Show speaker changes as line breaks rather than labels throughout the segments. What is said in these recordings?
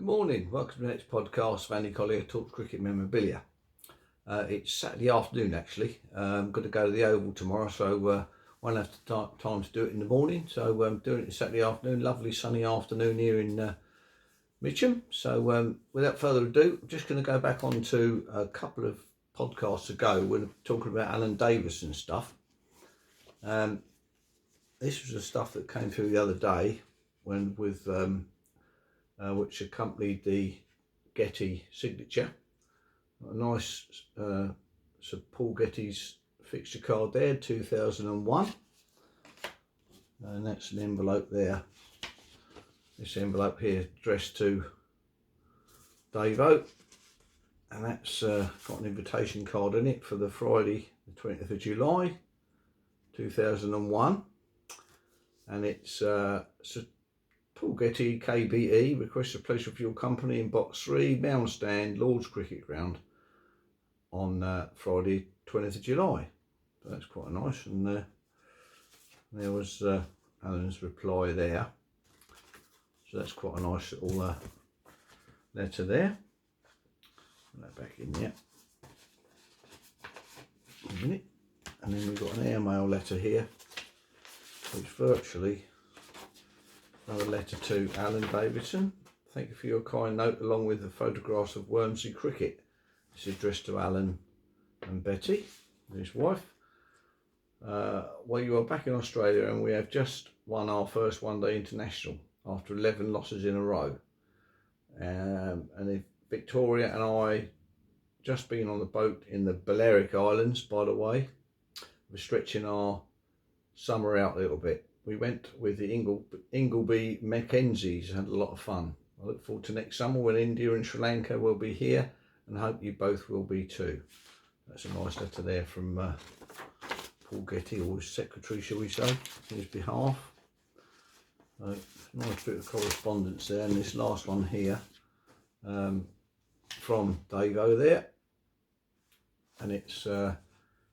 morning, welcome to the next podcast of Andy Collier-talks cricket memorabilia. It's Saturday afternoon actually. I'm going to go to the Oval tomorrow, so won't have time to do it in the morning. So I'm doing it Saturday afternoon, lovely sunny afternoon here in Mitcham. So without further ado, I'm just going to go back on to a couple of podcasts ago when we were talking about Alan Davidson stuff. This was the stuff that came through the other day when with which accompanied the Getty signature. A nice Sir Paul Getty's fixture card there, 2001, and that's an envelope there. This envelope here addressed to Davo, and that's got an invitation card in it for the Friday the 20th of July 2001, and it's Paul Getty, KBE, requests a pleasure for your company in box 3, Mound Stand, Lord's Cricket Ground on Friday 20th of July. So that's quite nice, and there was Alan's reply there. So that's quite a nice little letter there. Put that back in there. A minute. And then we've got an airmail letter here, which virtually another letter to Alan Davidson. Thank you for your kind note along with the photographs of Wormsley cricket. This is addressed to Alan and Betty, his wife. Well, you are back in Australia and we have just won our first one-day international after 11 losses in a row. And if Victoria and I just been on the boat in the Balearic Islands, by the way. We're stretching our summer out a little bit. We went with the Ingleby Mackenzies, had a lot of fun. I look forward to next summer when India and Sri Lanka will be here, and hope you both will be too. That's a nice letter there from Paul Getty, or his secretary, shall we say, on his behalf. Nice bit of correspondence there, and this last one here from Davo there, and it's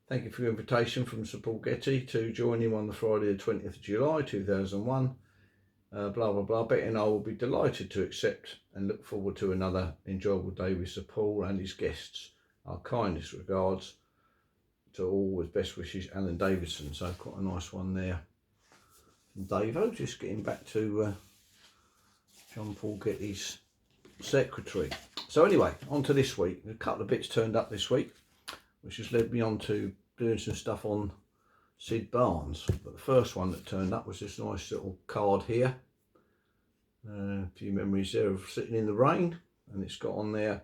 thank you for your invitation from Sir Paul Getty to join him on the Friday the 20th of July 2001. Blah blah blah. Betty and I will be delighted to accept and look forward to another enjoyable day with Sir Paul and his guests. Our kindest regards to all, with best wishes, Alan Davidson. So quite a nice one there from Davo. Just getting back to John Paul Getty's secretary. So anyway, on to this week. A couple of bits turned up this week, which has led me on to doing some stuff on S.F.Barnes. But the first one that turned up was this nice little card here. A few memories there of sitting in the rain, and it's got on there,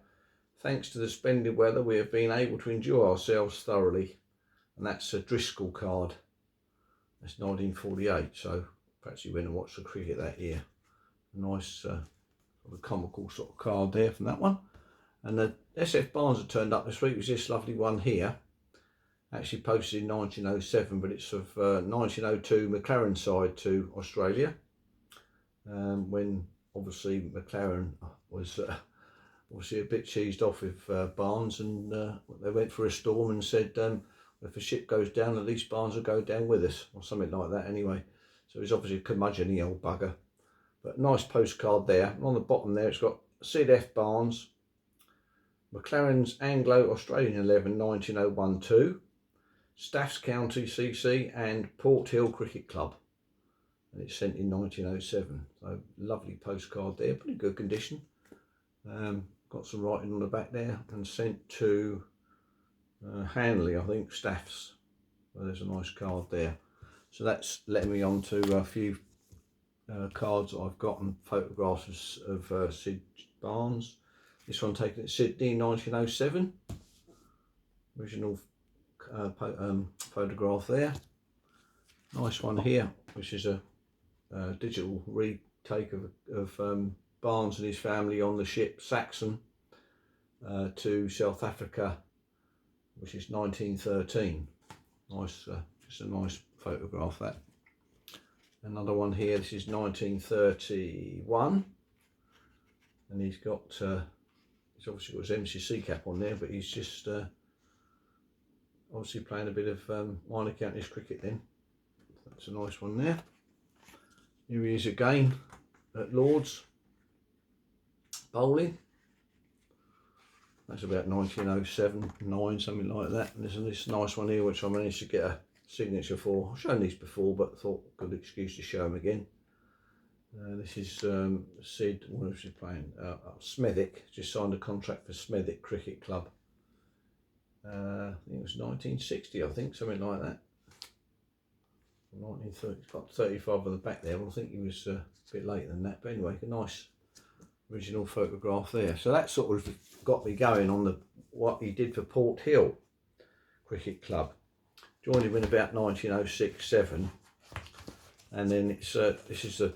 thanks to the splendid weather we have been able to enjoy ourselves thoroughly. And that's a Driscoll card. That's 1948, so perhaps he went and watched the cricket that year. A nice sort of comical sort of card there from that one. And the S.F.Barnes that turned up this week was this lovely one here, actually posted in 1907, but it's of 1902 McLaren side to Australia, when obviously McLaren was obviously a bit cheesed off with Barnes, and they went for a storm and said, if a ship goes down, at least Barnes will go down with us, or something like that anyway. So he's obviously a curmudgeon, the old bugger. But nice postcard there. And on the bottom there, it's got S.F.Barnes, McLaren's Anglo-Australian 11 1901-2, Staffs County CC and Port Hill Cricket Club, and it's sent in 1907. So lovely postcard there, pretty good condition. Got some writing on the back there, and sent to Hanley, I think, Staffs. So there's a nice card there. So that's letting me on to a few cards that I've got and photographs of S.F.Barnes. This one taken at Sydney, 1907. Original photograph there. Nice one here, which is a digital retake of Barnes and his family on the ship Saxon to South Africa, which is 1913. Nice, just a nice photograph that. Another one here, this is 1931, and he's got he's obviously got his MCC cap on there, but he's just obviously playing a bit of minor counties cricket then. That's a nice one there. Here he is again at Lord's bowling. That's about 1907, 9, something like that. And there's this nice one here which I managed to get a signature for. I've shown these before, but thought good excuse to show them again. This is Sid, what was he playing? Smethwick, just signed a contract for Smethwick Cricket Club. I think it was 1960, I think, something like that. 1930, it's got 35 on the back there. Well, I think he was a bit later than that, but anyway, a nice original photograph there. So that sort of got me going on what he did for Port Hill Cricket Club. Joined him in about 1906-07, and then it's this is a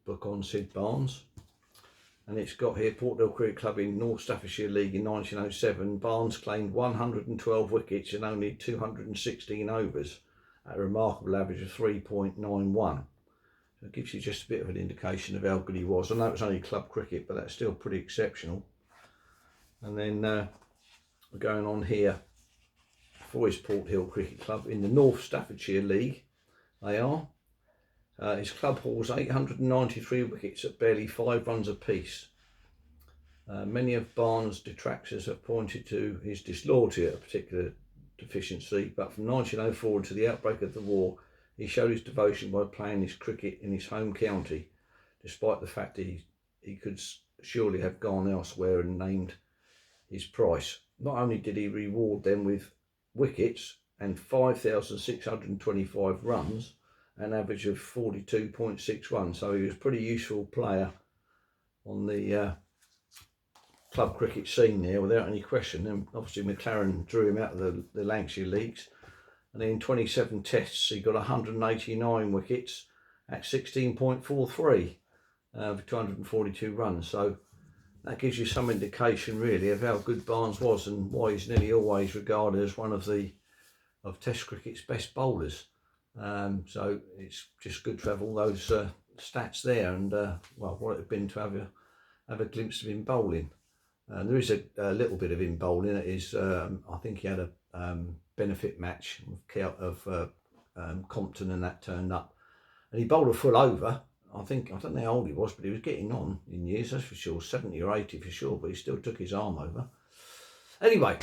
book on S.F.Barnes, and it's got here Port Hill Cricket Club in North Staffordshire League in 1907. Barnes claimed 112 wickets in only 216 overs at a remarkable average of 3.91. So it gives you just a bit of an indication of how good he was. I know it's only club cricket, but that's still pretty exceptional. And then we're going on here for his Port Hill Cricket Club in the North Staffordshire League. They are. His club hauls 893 wickets at barely 5 runs apiece. Many of Barnes' detractors have pointed to his disloyalty at a particular deficiency, but from 1904 to the outbreak of the war, he showed his devotion by playing his cricket in his home county, despite the fact that he could surely have gone elsewhere and named his price. Not only did he reward them with wickets and 5,625 runs, an average of 42.61, so he was a pretty useful player on the club cricket scene there without any question. And obviously McLaren drew him out of the Lancashire leagues, and in 27 tests he got 189 wickets at 16.43 for 242 runs. So that gives you some indication really of how good Barnes was and why he's nearly always regarded as one of Test cricket's best bowlers. So it's just good to have all those stats there, and well, what it had been to have a glimpse of him bowling. There is a little bit of him bowling. It is I think he had a benefit match of Compton, and that turned up, and he bowled a full over. I don't know how old he was, but he was getting on in years, that's for sure, 70 or 80 for sure, but he still took his arm over. Anyway,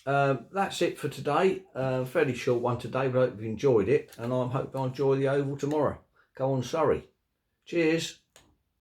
that's it for today. Fairly short one today, but I hope you enjoyed it, and I hope I enjoy the Oval tomorrow. Go on, Surrey. Cheers.